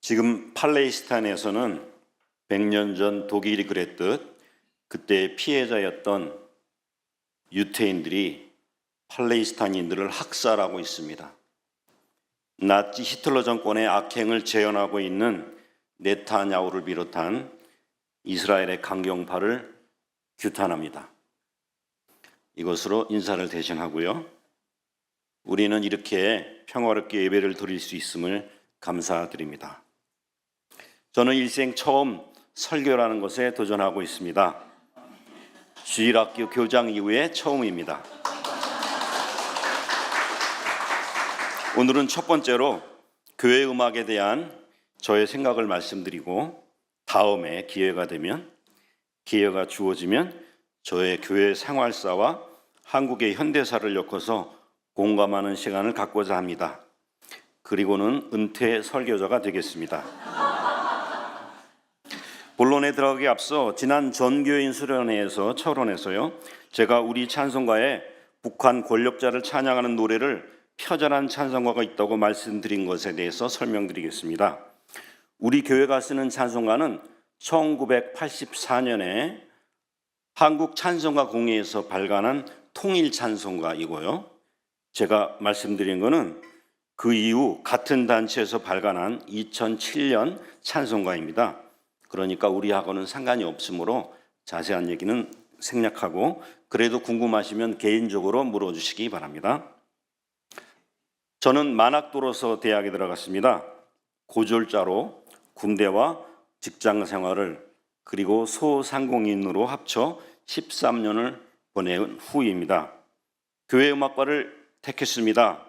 지금 팔레스타인에서는 100년 전 독일이 그랬듯 그때 피해자였던 유태인들이 팔레스타인인들을 학살하고 있습니다. 나치 히틀러 정권의 악행을 재현하고 있는 네타냐후를 비롯한 이스라엘의 강경파를 규탄합니다. 이것으로 인사를 대신하고요. 우리는 이렇게 평화롭게 예배를 드릴 수 있음을 감사드립니다. 저는 일생 처음 설교라는 것에 도전하고 있습니다. 주일학교 교장 이후에 처음입니다. 오늘은 첫 번째로 교회 음악에 대한 저의 생각을 말씀드리고 다음에 기회가 주어지면 저의 교회 생활사와 한국의 현대사를 엮어서 공감하는 시간을 갖고자 합니다. 그리고는 은퇴 설교자가 되겠습니다. 본론에 들어가기 앞서 지난 전교인 수련회에서 철원에서요, 제가 우리 찬송가에 북한 권력자를 찬양하는 노래를 표절한 찬송가가 있다고 말씀드린 것에 대해서 설명드리겠습니다. 우리 교회가 쓰는 찬송가는 1984년에 한국 찬송가 공회에서 발간한 통일 찬송가이고요. 제가 말씀드린 것은 그 이후 같은 단체에서 발간한 2007년 찬송가입니다. 그러니까 우리하고는 상관이 없으므로 자세한 얘기는 생략하고 그래도 궁금하시면 개인적으로 물어주시기 바랍니다. 저는 만학도로서 대학에 들어갔습니다. 고졸자로 군대와 직장 생활을 그리고 소상공인으로 합쳐 13년을 보낸 후입니다. 교회 음악과를 택했습니다.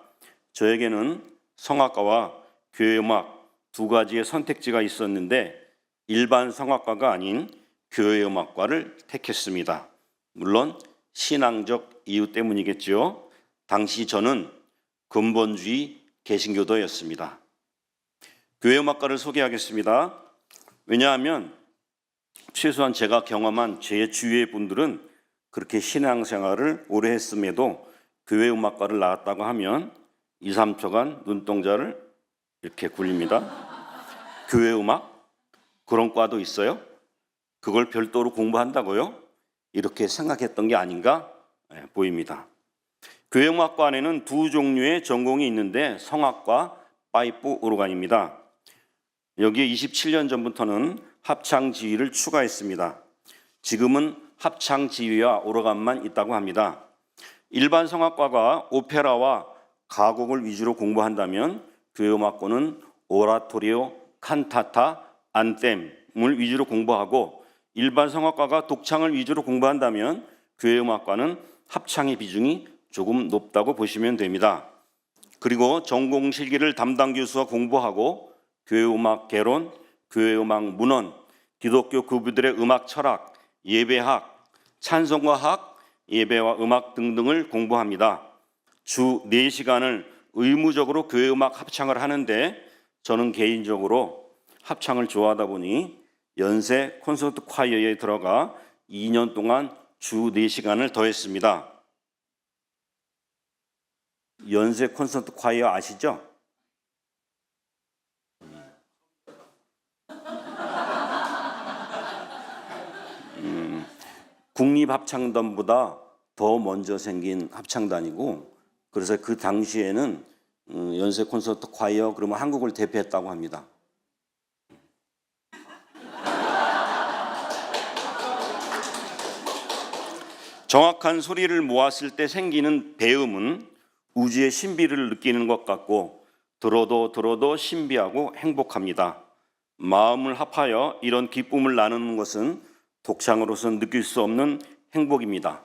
저에게는 성악과와 교회 음악 두 가지의 선택지가 있었는데 일반 성악과가 아닌 교회 음악과를 택했습니다. 물론 신앙적 이유 때문이겠죠. 당시 저는 근본주의 개신교도였습니다. 교회 음악과를 소개하겠습니다. 왜냐하면 최소한 제가 경험한 제 주위의 분들은 그렇게 신앙생활을 오래 했음에도 교회 음악과를 나왔다고 하면 2, 3초간 눈동자를 이렇게 굴립니다. 교회 음악? 그런 과도 있어요? 그걸 별도로 공부한다고요? 이렇게 생각했던 게 아닌가 보입니다. 교회 음악과 안에는 두 종류의 전공이 있는데 성악과 파이프 오르간입니다. 여기에 27년 전부터는 합창지휘를 추가했습니다. 지금은 합창지휘와 오르간만 있다고 합니다. 일반 성악과가 오페라와 가곡을 위주로 공부한다면 교회 음악과는 오라토리오, 칸타타, 안셈을 위주로 공부하고 일반 성악과가 독창을 위주로 공부한다면 교회 음악과는 합창의 비중이 조금 높다고 보시면 됩니다. 그리고 전공 실기를 담당 교수가 공부하고 교회 음악 개론, 교회 음악 문헌, 기독교 구부들의 음악 철학, 예배학, 찬송가학, 예배와 음악 등등을 공부합니다. 주 4시간을 의무적으로 교회 음악 합창을 하는데 저는 개인적으로 합창을 좋아하다 보니 연세 콘서트 콰이어에 들어가 2년 동안 주 4시간을 더했습니다. 연세 콘서트 콰이어 아시죠? 국립합창단보다 더 먼저 생긴 합창단이고 그래서 그 당시에는 연세 콘서트 콰이어 그러면 한국을 대표했다고 합니다. 정확한 소리를 모았을 때 생기는 배음은 우주의 신비를 느끼는 것 같고 들어도 신비하고 행복합니다. 마음을 합하여 이런 기쁨을 나누는 것은 독창으로서 느낄 수 없는 행복입니다.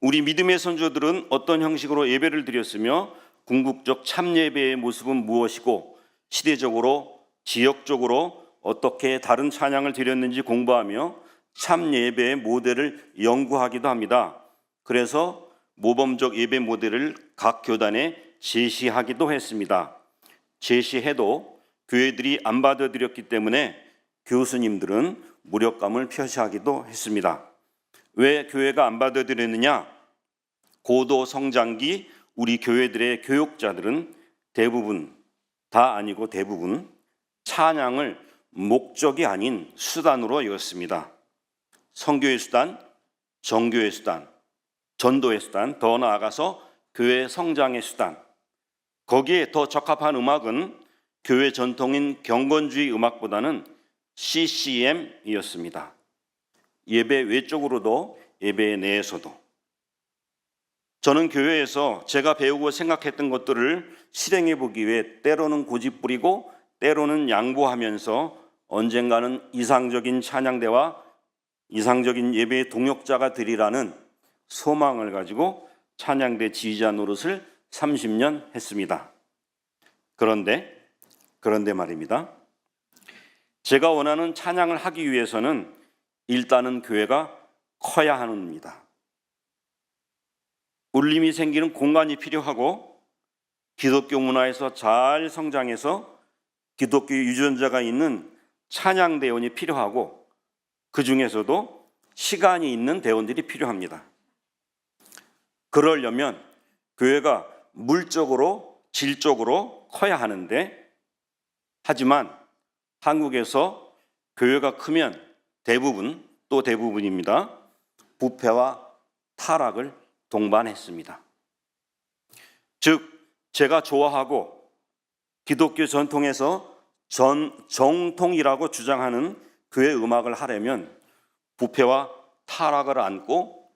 우리 믿음의 선조들은 어떤 형식으로 예배를 드렸으며 궁극적 참예배의 모습은 무엇이고 시대적으로 지역적으로 어떻게 다른 찬양을 드렸는지 공부하며 참예배의 모델을 연구하기도 합니다. 그래서 모범적 예배 모델을 각 교단에 제시하기도 했습니다. 제시해도 교회들이 안 받아들였기 때문에 교수님들은 무력감을 표시하기도 했습니다. 왜 교회가 안 받아들였느냐? 고도 성장기 우리 교회들의 교육자들은 대부분, 다 아니고 대부분 찬양을 목적이 아닌 수단으로 여겼습니다. 선교의 수단, 정교의 수단, 전도의 수단, 더 나아가서 교회 성장의 수단. 거기에 더 적합한 음악은 교회 전통인 경건주의 음악보다는 CCM이었습니다. 예배 외적으로도 예배 내에서도. 저는 교회에서 제가 배우고 생각했던 것들을 실행해 보기 위해 때로는 고집부리고 때로는 양보하면서 언젠가는 이상적인 찬양대와 이상적인 예배의 동역자가 되리라는 소망을 가지고 찬양대 지휘자 노릇을 30년 했습니다. 그런데 말입니다. 제가 원하는 찬양을 하기 위해서는 일단은 교회가 커야 합니다. 울림이 생기는 공간이 필요하고 기독교 문화에서 잘 성장해서 기독교 유전자가 있는 찬양 대원이 필요하고 그 중에서도 시간이 있는 대원들이 필요합니다. 그러려면 교회가 물적으로 질적으로 커야 하는데 하지만 한국에서 교회가 크면 대부분입니다. 부패와 타락을 동반했습니다. 즉 제가 좋아하고 기독교 전통에서 정통이라고 주장하는 교회 음악을 하려면 부패와 타락을 안고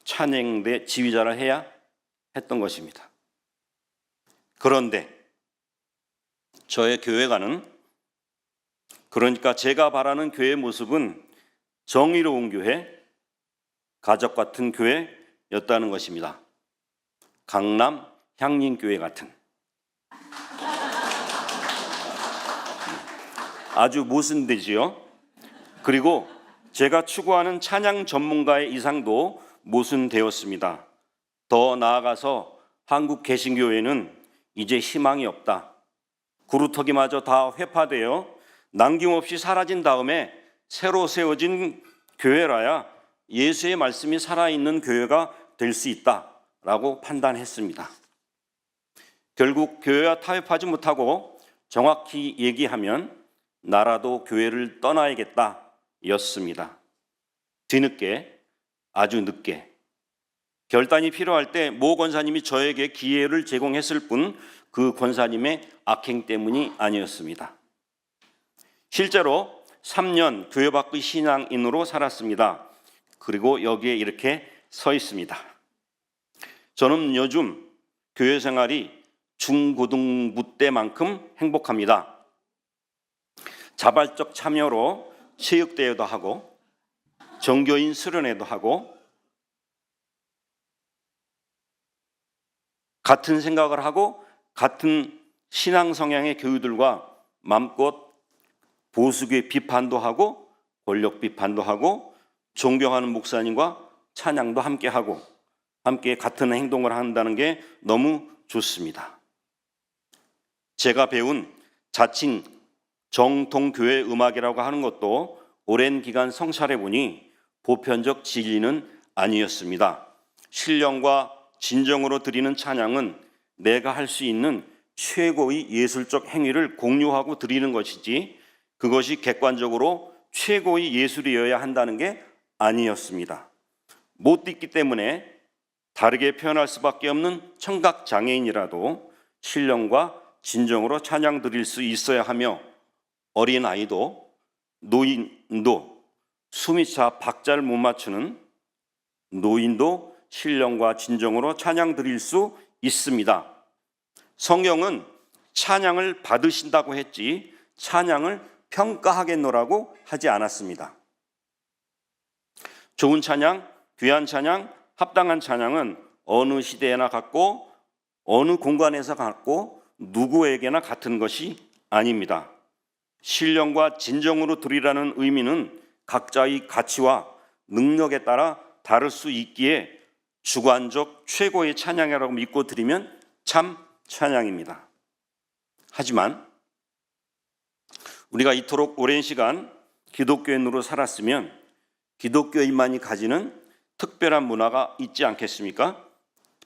찬양대 지휘자를 해야 했던 것입니다. 그런데 저의 교회가는, 그러니까 제가 바라는 교회의 모습은 정의로운 교회, 가족 같은 교회였다는 것입니다. 강남 향림교회 같은 아주 모순되지요. 그리고 제가 추구하는 찬양 전문가의 이상도 모순되었습니다. 더 나아가서 한국 개신교회는 이제 희망이 없다. 구루터기마저 다 회파되어 남김없이 사라진 다음에 새로 세워진 교회라야 예수의 말씀이 살아있는 교회가 될 수 있다라고 판단했습니다. 결국 교회와 타협하지 못하고 정확히 얘기하면 나라도 교회를 떠나야겠다 였습니다. 뒤늦게, 아주 늦게, 결단이 필요할 때 모 권사님이 저에게 기회를 제공했을 뿐 그 권사님의 악행 때문이 아니었습니다. 실제로 3년 교회 밖의 신앙인으로 살았습니다. 그리고 여기에 이렇게 서 있습니다. 저는 요즘 교회 생활이 중고등부 때만큼 행복합니다. 자발적 참여로 체육대회도 하고 정교인 수련회도 하고 같은 생각을 하고 같은 신앙 성향의 교우들과 마음껏 보수교의 비판도 하고 권력 비판도 하고 존경하는 목사님과 찬양도 함께하고 함께 같은 행동을 한다는 게 너무 좋습니다. 제가 배운 자칭 정통교회 음악이라고 하는 것도 오랜 기간 성찰해 보니 보편적 진리는 아니었습니다. 신령과 진정으로 드리는 찬양은 내가 할 수 있는 최고의 예술적 행위를 공유하고 드리는 것이지 그것이 객관적으로 최고의 예술이어야 한다는 게 아니었습니다. 못 듣기 때문에 다르게 표현할 수밖에 없는 청각장애인이라도 신령과 진정으로 찬양 드릴 수 있어야 하며 어린아이도 노인도 숨이 차 박자를 못 맞추는 노인도 신령과 진정으로 찬양 드릴 수 있습니다. 성경은 찬양을 받으신다고 했지 찬양을 평가하겠노라고 하지 않았습니다. 좋은 찬양, 귀한 찬양, 합당한 찬양은 어느 시대에나 같고 어느 공간에서 같고 누구에게나 같은 것이 아닙니다. 신령과 진정으로 드리라는 의미는 각자의 가치와 능력에 따라 다를 수 있기에 주관적 최고의 찬양이라고 믿고 드리면 참 찬양입니다. 하지만 우리가 이토록 오랜 시간 기독교인으로 살았으면 기독교인만이 가지는 특별한 문화가 있지 않겠습니까?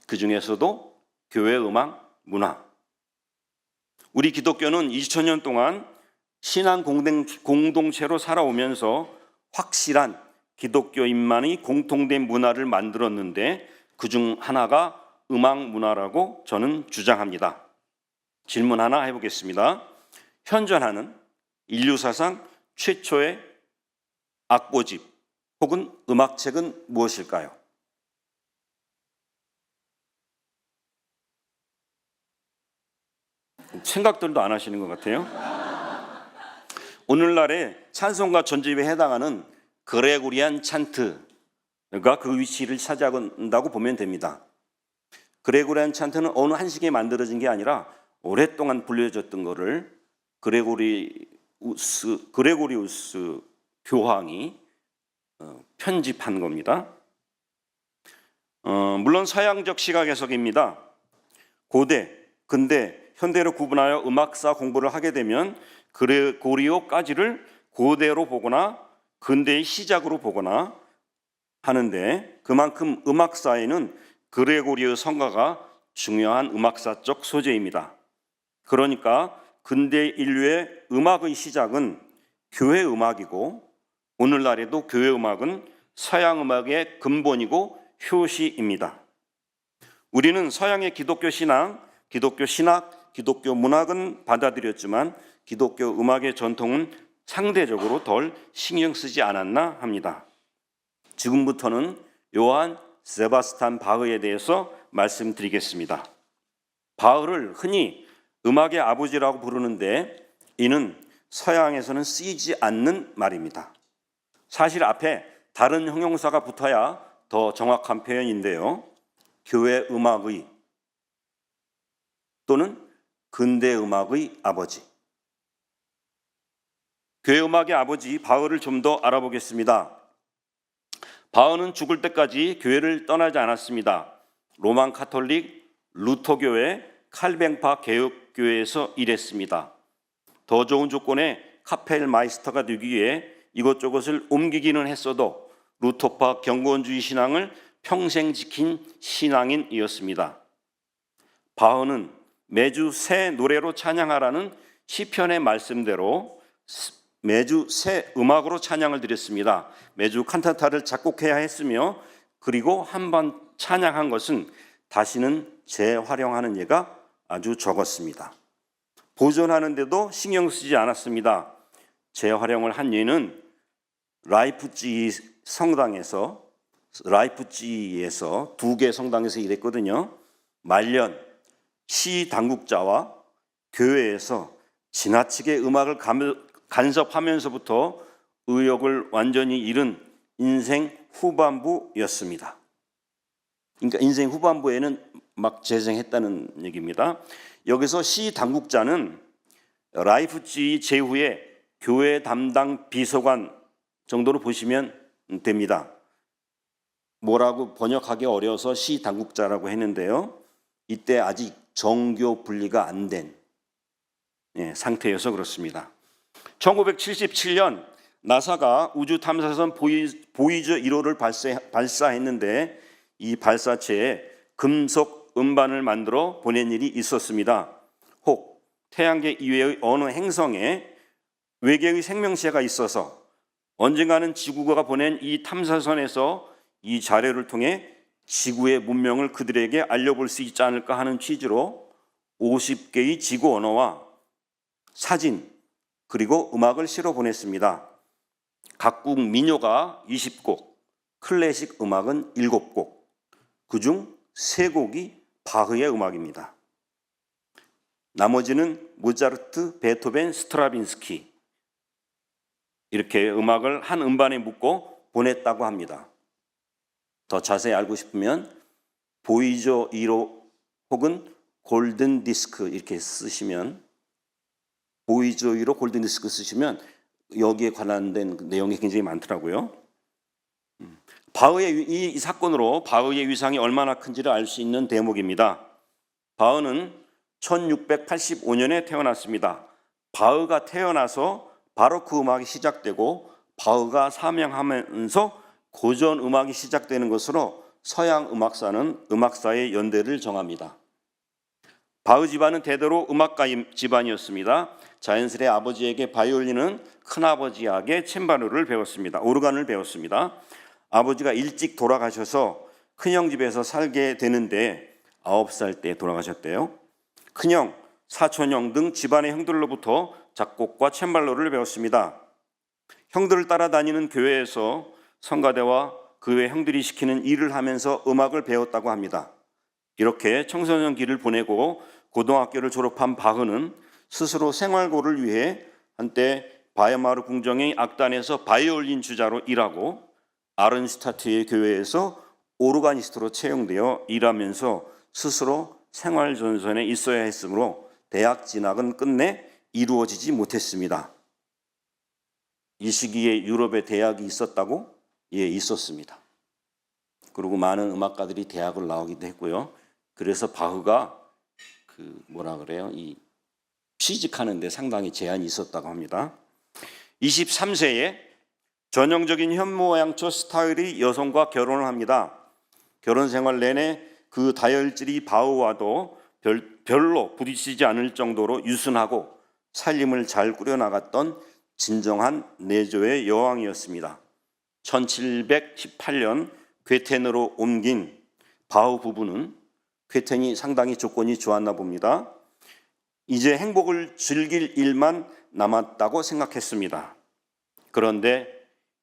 그 중에서도 교회 음악 문화. 우리 기독교는 2000년 동안 신앙 공동체로 살아오면서 확실한 기독교인만의 공통된 문화를 만들었는데 그중 하나가 음악 문화라고 저는 주장합니다. 질문 하나 해보겠습니다. 현존하는 인류 사상 최초의 악보집 혹은 음악책은 무엇일까요? 생각들도 안 하시는 것 같아요. 오늘날의 찬송가 전집에 해당하는 그레고리안 찬트가 그 위치를 차지한다고 보면 됩니다. 그레고리안 찬트는 어느 한 시기에 만들어진 게 아니라 오랫동안 불려졌던 것을 그레고리우스 교황이 편집한 겁니다. 물론 서양적 시각 해석입니다. 고대, 근대, 현대로 구분하여 음악사 공부를 하게 되면 그레고리오까지를 고대로 보거나 근대의 시작으로 보거나 하는데 그만큼 음악사에는 그레고리오 성가가 중요한 음악사적 소재입니다. 그러니까 근대 인류의 음악의 시작은 교회 음악이고 오늘날에도 교회 음악은 서양 음악의 근본이고 효시입니다. 우리는 서양의 기독교 신앙, 기독교 신학, 기독교 문학은 받아들였지만 기독교 음악의 전통은 상대적으로 덜 신경 쓰지 않았나 합니다. 지금부터는 요한 세바스찬 바흐에 대해서 말씀드리겠습니다. 바흐를 흔히 음악의 아버지라고 부르는데 이는 서양에서는 쓰이지 않는 말입니다. 사실 앞에 다른 형용사가 붙어야 더 정확한 표현인데요. 교회 음악의 또는 근대 음악의 아버지. 교회 음악의 아버지 바흐를 좀 더 알아보겠습니다. 바흐는 죽을 때까지 교회를 떠나지 않았습니다. 로만 카톨릭, 루터교회, 칼뱅파 개혁교회에서 일했습니다. 더 좋은 조건의 카펠 마이스터가 되기 위해 이것저것을 옮기기는 했어도 루터파 경건주의 신앙을 평생 지킨 신앙인이었습니다. 바흐는 매주 새 노래로 찬양하라는 시편의 말씀대로 매주 새 음악으로 찬양을 드렸습니다. 매주 칸타타를 작곡해야 했으며 그리고 한 번 찬양한 것은 다시는 재활용하는 예가 아주 적었습니다. 보존하는데도 신경 쓰지 않았습니다. 재활용을 한 예는 라이프치히에서 2개 성당에서 일했거든요. 말년 시 당국자와 교회에서 지나치게 음악을 간섭하면서부터 의욕을 완전히 잃은 인생 후반부였습니다. 그러니까 인생 후반부에는 막 재생했다는 얘기입니다. 여기서 시 당국자는 라이프치히 제후의 교회 담당 비서관 정도로 보시면 됩니다. 뭐라고 번역하기 어려워서 시 당국자라고 했는데요. 이때 아직 정교 분리가 안 된 상태여서 그렇습니다. 1977년 나사가 우주 탐사선 보이저 1호를 발사했는데 이 발사체에 금속 음반을 만들어 보낸 일이 있었습니다. 혹 태양계 이외의 어느 행성에 외계의 생명체가 있어서 언젠가는 지구가 보낸 이 탐사선에서 이 자료를 통해 지구의 문명을 그들에게 알려볼 수 있지 않을까 하는 취지로 50개의 지구 언어와 사진 그리고 음악을 실어 보냈습니다. 각국 민요가 20곡, 클래식 음악은 7곡, 그중 3곡이 바흐의 음악입니다. 나머지는 모차르트, 베토벤, 스트라빈스키 이렇게 음악을 한 음반에 묶고 보냈다고 합니다. 더 자세히 알고 싶으면 보이저 1호 혹은 골든 디스크 이렇게 쓰시면 보이저 1호 골든 디스크 쓰시면 여기에 관련된 내용이 굉장히 많더라고요. 바흐의 이 사건으로 바흐의 위상이 얼마나 큰지를 알 수 있는 대목입니다. 바흐는 1685년에 태어났습니다. 바흐가 태어나서 바로크 음악이 시작되고 바흐가 사명하면서 고전 음악이 시작되는 것으로 서양 음악사는 음악사의 연대를 정합니다. 바흐 집안은 대대로 음악가 집안이었습니다. 자연스레 아버지에게 바이올린은 큰아버지에게 챔바로를 배웠습니다. 오르간을 배웠습니다. 아버지가 일찍 돌아가셔서 큰형 집에서 살게 되는데 9살 때 돌아가셨대요. 큰형, 사촌형 등 집안의 형들로부터 작곡과 챔발로를 배웠습니다. 형들을 따라다니는 교회에서 성가대와 그 외 형들이 시키는 일을 하면서 음악을 배웠다고 합니다. 이렇게 청소년기를 보내고 고등학교를 졸업한 바흐는 스스로 생활고를 위해 한때 바이마르 궁정의 악단에서 바이올린 주자로 일하고 아른슈타트의 교회에서 오르가니스트로 채용되어 일하면서 스스로 생활전선에 있어야 했으므로 대학 진학은 끝내 이루어지지 못했습니다. 이 시기에 유럽에 대학이 있었다고? 예, 있었습니다. 그리고 많은 음악가들이 대학을 나오기도 했고요. 그래서 바흐가 이 취직하는 데 상당히 제한이 있었다고 합니다. 23세에 전형적인 현모양처 스타일의 여성과 결혼을 합니다. 결혼 생활 내내 그 다혈질이 바흐와도 별로 부딪히지 않을 정도로 유순하고 살림을 잘 꾸려나갔던 진정한 내조의 여왕이었습니다. 1718년 괴텐으로 옮긴 바흐 부부는 괴텐이 상당히 조건이 좋았나 봅니다. 이제 행복을 즐길 일만 남았다고 생각했습니다. 그런데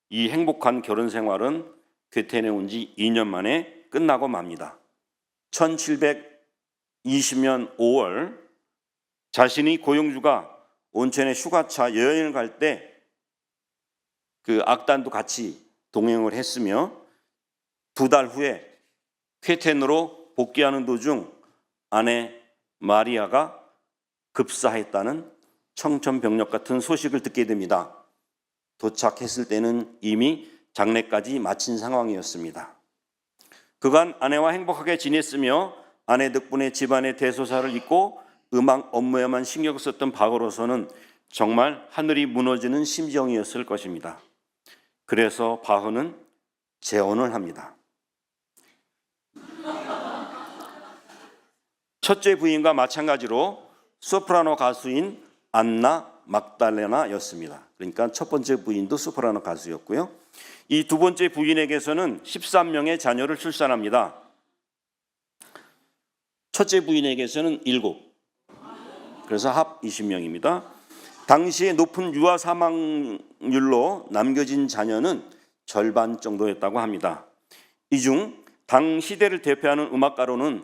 이 행복한 결혼 생활은 괴텐에 온 지 2년 만에 끝나고 맙니다. 1720년 5월 자신이 고용주가 온천에 휴가차 여행을 갈 때 그 악단도 같이 동행을 했으며 2달 후에 괴텐으로 복귀하는 도중 아내 마리아가 급사했다는 청천벽력 같은 소식을 듣게 됩니다. 도착했을 때는 이미 장례까지 마친 상황이었습니다. 그간 아내와 행복하게 지냈으며 아내 덕분에 집안의 대소사를 잊고 음악 업무에만 신경 썼던 바흐로서는 정말 하늘이 무너지는 심정이었을 것입니다. 그래서 바흐는 재혼을 합니다. 첫째 부인과 마찬가지로 소프라노 가수인 안나 막달레나였습니다. 그러니까 첫 번째 부인도 소프라노 가수였고요. 이 두 번째 부인에게서는 13명의 자녀를 출산합니다. 첫째 부인에게서는 7, 그래서 합 20명입니다. 당시에 높은 유아 사망률로 남겨진 자녀는 절반 정도였다고 합니다. 이 중 당 시대를 대표하는 음악가로는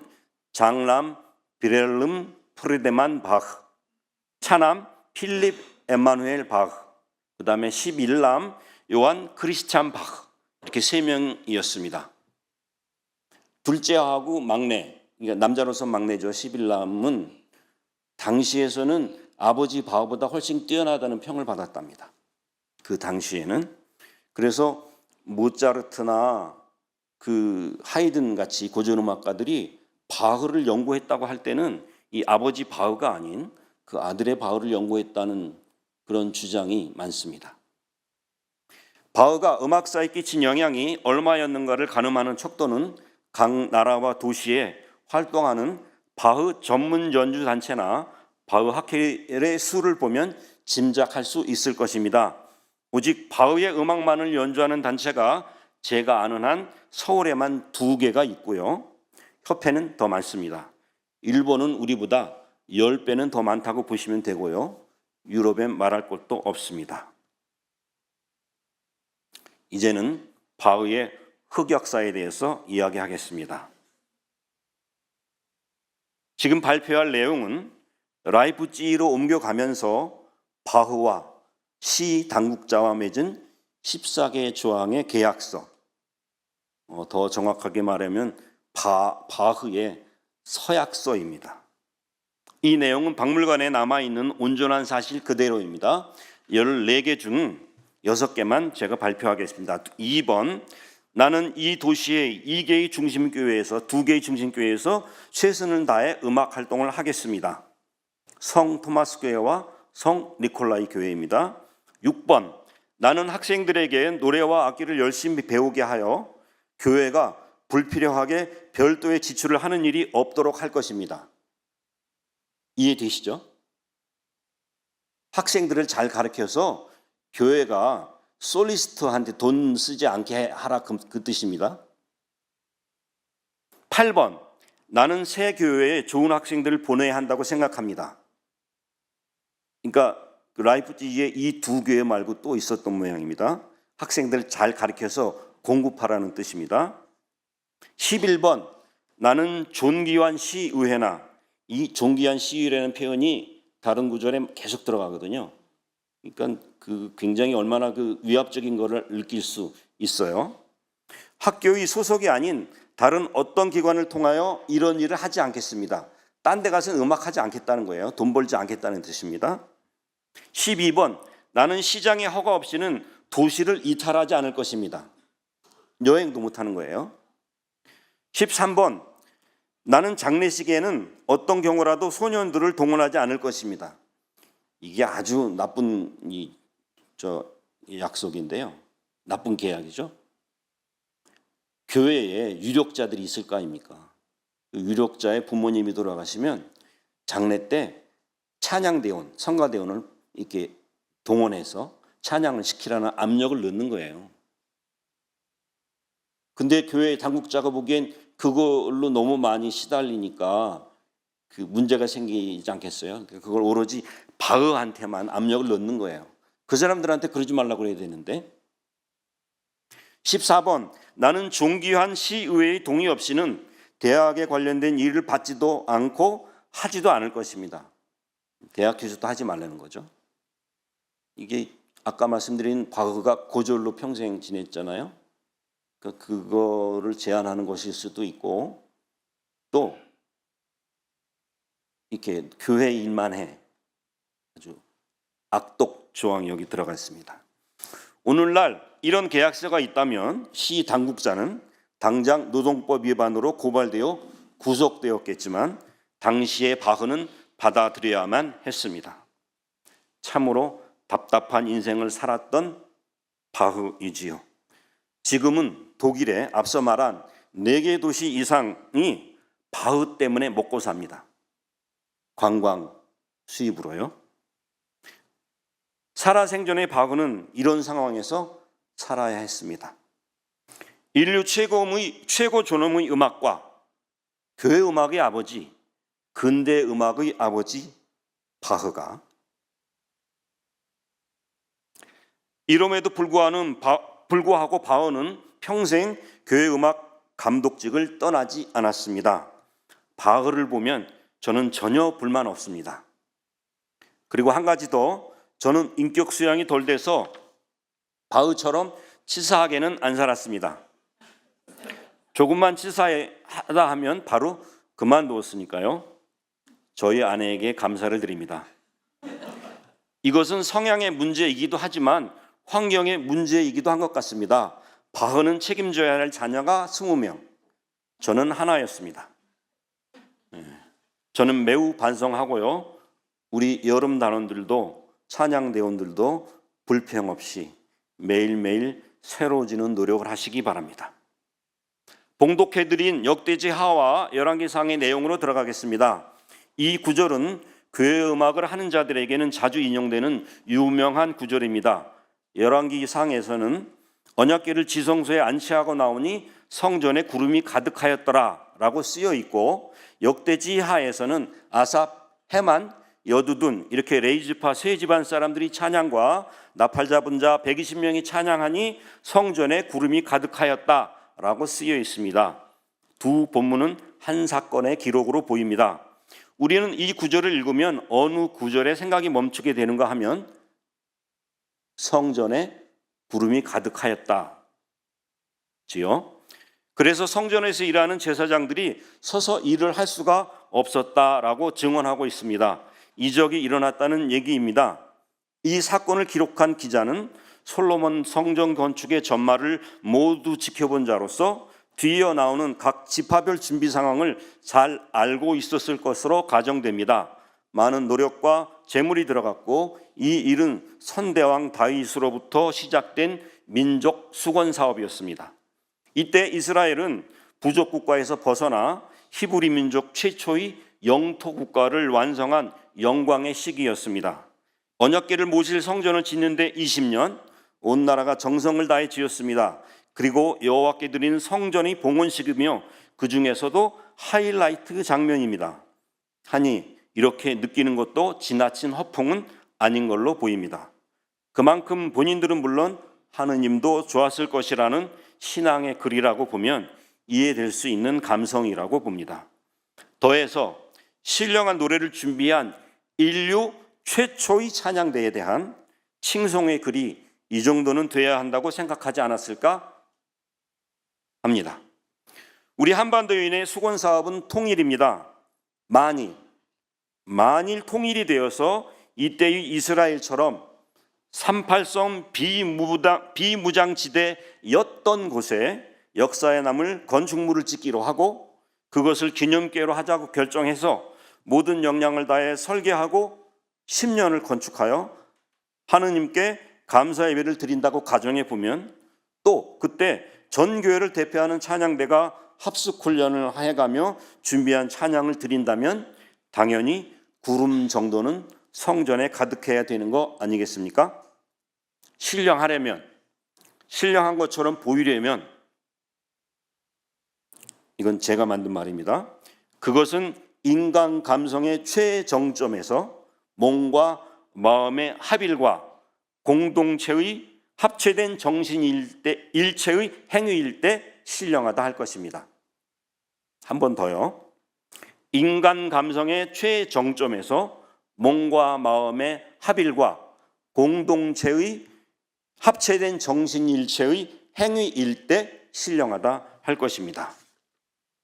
장남 비렐름 프리데만 바흐, 차남 필립 에마누엘 바흐, 그 다음에 11남 요한 크리스찬 바흐, 이렇게 3명이었습니다. 둘째하고 막내, 그러니까 남자로서 막내죠. 11남은 당시에서는 아버지 바흐보다 훨씬 뛰어나다는 평을 받았답니다. 그 당시에는. 그래서 모차르트나 그 하이든 같이 고전음악가들이 바흐를 연구했다고 할 때는 이 아버지 바흐가 아닌 그 아들의 바흐를 연구했다는 그런 주장이 많습니다. 바흐가 음악사에 끼친 영향이 얼마였는가를 가늠하는 척도는 각 나라와 도시에 활동하는 바흐 전문 연주 단체나 바흐 학회의 수를 보면 짐작할 수 있을 것입니다. 오직 바흐의 음악만을 연주하는 단체가 제가 아는 한 서울에만 2개가 있고요. 협회는 더 많습니다. 일본은 우리보다 10배는 더 많다고 보시면 되고요. 유럽엔 말할 것도 없습니다. 이제는 바흐의 흑역사에 대해서 이야기하겠습니다. 지금 발표할 내용은 라이프치히로 옮겨가면서 바흐와 시 당국자와 맺은 14개 조항의 계약서, 더 정확하게 말하면 바흐의 서약서입니다. 이 내용은 박물관에 남아있는 온전한 사실 그대로입니다. 14개 중 6개만 제가 발표하겠습니다. 2번, 나는 이 도시의 2개의 중심교회에서 2개의 중심교회에서 최선을 다해 음악 활동을 하겠습니다. 성 토마스 교회와 성 니콜라이 교회입니다. 6번, 나는 학생들에게 노래와 악기를 열심히 배우게 하여 교회가 불필요하게 별도의 지출을 하는 일이 없도록 할 것입니다. 이해되시죠? 학생들을 잘 가르쳐서 교회가 솔리스트한테 돈 쓰지 않게 하라, 그 뜻입니다. 8번, 나는 새 교회에 좋은 학생들을 보내야 한다고 생각합니다. 그러니까 라이프치히에 이 두 교회 말고 또 있었던 모양입니다. 학생들 잘 가르쳐서 공급하라는 뜻입니다. 11번, 나는 존귀한 시의회나, 이 존귀한 시의회라는 표현이 다른 구절에 계속 들어가거든요. 그러니까 그 굉장히 얼마나 그 위압적인 것을 느낄 수 있어요. 학교의 소속이 아닌 다른 어떤 기관을 통하여 이런 일을 하지 않겠습니다. 딴 데 가서 음악하지 않겠다는 거예요. 돈 벌지 않겠다는 뜻입니다. 12번, 나는 시장의 허가 없이는 도시를 이탈하지 않을 것입니다. 여행도 못하는 거예요. 13번, 나는 장례식에는 어떤 경우라도 소년들을 동원하지 않을 것입니다. 이게 아주 나쁜 약속인데요. 나쁜 계약이죠. 교회에 유력자들이 있을 거 아닙니까? 그 유력자의 부모님이 돌아가시면 장례 때 찬양대원, 성가대원을 이렇게 동원해서 찬양을 시키라는 압력을 넣는 거예요. 근데 교회 당국자가 보기엔 그걸로 너무 많이 시달리니까 그 문제가 생기지 않겠어요? 그걸 오로지 바흐한테만 압력을 넣는 거예요. 그 사람들한테 그러지 말라고 그래야 되는데. 14번, 나는 존귀한 시의회의 동의 없이는 대학에 관련된 일을 받지도 않고 하지도 않을 것입니다. 대학 교수도 하지 말라는 거죠. 이게 아까 말씀드린 바흐가 고졸로 평생 지냈잖아요. 그거를 제한하는 것일 수도 있고, 또 이렇게 교회 일만 해, 아주 악독 조항이 여기 들어가 있습니다. 오늘날 이런 계약서가 있다면 시 당국자는 당장 노동법 위반으로 고발되어 구속되었겠지만 당시의 바흐는 받아들여야만 했습니다. 참으로 답답한 인생을 살았던 바흐이지요. 지금은 독일에 앞서 말한 4개 도시 이상이 바흐 때문에 먹고 삽니다. 관광 수입으로요. 살아생전의 바흐는 이런 상황에서 살아야 했습니다. 인류 최고 존엄의 음악과 교회 음악의 아버지, 근대 음악의 아버지 바흐가 이름에도 불구하고 바흐는 평생 교회 음악 감독직을 떠나지 않았습니다. 바흐를 보면 저는 전혀 불만 없습니다. 그리고 한 가지 더, 저는 인격 수양이 덜 돼서 바흐처럼 치사하게는 안 살았습니다. 조금만 치사하다 하면 바로 그만두었으니까요. 저희 아내에게 감사를 드립니다. 이것은 성향의 문제이기도 하지만 환경의 문제이기도 한 것 같습니다. 바흐는 책임져야 할 자녀가 20명, 저는 하나였습니다. 저는 매우 반성하고요. 우리 여름 단원들도 찬양대원들도 불평 없이 매일매일 새로워지는 노력을 하시기 바랍니다. 봉독해드린 역대지하와 열왕기상의 내용으로 들어가겠습니다. 이 구절은 교회 음악을 하는 자들에게는 자주 인용되는 유명한 구절입니다. 열왕기상에서는 언약궤를 지성소에 안치하고 나오니 성전에 구름이 가득하였더라 라고 쓰여 있고, 역대지하에서는 아삽, 헤만, 여두둔 이렇게 레이지파 세 집안 사람들이 찬양과 나팔 잡은 자 120명이 찬양하니 성전에 구름이 가득하였다 라고 쓰여 있습니다. 두 본문은 한 사건의 기록으로 보입니다. 우리는 이 구절을 읽으면 어느 구절에 생각이 멈추게 되는가 하면 성전에 구름이 가득하였다 지요. 그래서 성전에서 일하는 제사장들이 서서 일을 할 수가 없었다라고 증언하고 있습니다. 이적이 일어났다는 얘기입니다. 이 사건을 기록한 기자는 솔로몬 성전 건축의 전말을 모두 지켜본 자로서 뒤이어 나오는 각 지파별 준비 상황을 잘 알고 있었을 것으로 가정됩니다. 많은 노력과 재물이 들어갔고 이 일은 선대왕 다윗으로부터 시작된 민족 수건 사업이었습니다. 이때 이스라엘은 부족 국가에서 벗어나 히브리 민족 최초의 영토 국가를 완성한 영광의 시기였습니다. 언약궤를 모실 성전을 짓는데 20년, 온 나라가 정성을 다해 지었습니다. 그리고 여호와께 드리는 성전의 봉헌식이며 그 중에서도 하이라이트 장면입니다. 하니 이렇게 느끼는 것도 지나친 허풍은 아닌 걸로 보입니다. 그만큼 본인들은 물론 하느님도 좋았을 것이라는 신앙의 글이라고 보면 이해될 수 있는 감성이라고 봅니다. 더해서 신령한 노래를 준비한 인류 최초의 찬양대에 대한 칭송의 글이 이 정도는 돼야 한다고 생각하지 않았을까 합니다. 우리 한반도인의 수건 사업은 통일입니다. 만일 통일이 되어서 이때의 이스라엘처럼 38성 비무장지대였던 곳에 역사에 남을 건축물을 짓기로 하고 그것을 기념궤로 하자고 결정해서 모든 역량을 다해 설계하고 10년을 건축하여 하느님께 감사 예배를 드린다고 가정해 보면 또 그때 전 교회를 대표하는 찬양대가 합숙 훈련을 해가며 준비한 찬양을 드린다면 당연히 구름 정도는 성전에 가득해야 되는 거 아니겠습니까? 신령하려면, 신령한 것처럼 보이려면, 이건 제가 만든 말입니다. 그것은 인간 감성의 최정점에서 몸과 마음의 합일과 공동체의 합체된 일체의 행위일 때 신령하다 할 것입니다. 한 번 더요. 인간 감성의 최정점에서 몸과 마음의 합일과 공동체의 합체된 정신일체의 행위일 때 신령하다 할 것입니다.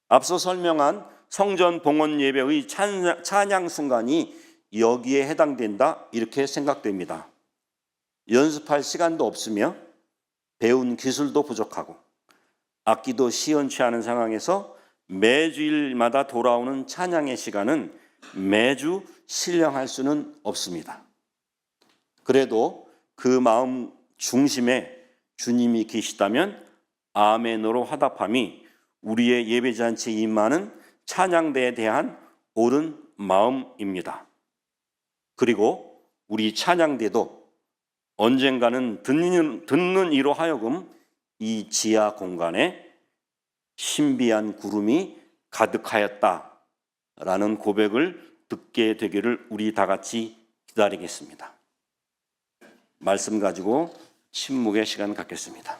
앞서 설명한 성전 봉헌 예배의 찬양 순간이 여기에 해당된다 이렇게 생각됩니다. 연습할 시간도 없으며 배운 기술도 부족하고 악기도 시원치 않은 상황에서 매주일마다 돌아오는 찬양의 시간은 매주 신령할 수는 없습니다. 그래도 그 마음 중심에 주님이 계시다면 아멘으로 화답함이 우리의 예배잔치에 임하는 찬양대에 대한 옳은 마음입니다. 그리고 우리 찬양대도 언젠가는 듣는 이로 하여금 이 지하 공간에 신비한 구름이 가득하였다라는 고백을 듣게 되기를 우리 다 같이 기다리겠습니다. 말씀 가지고 침묵의 시간 갖겠습니다.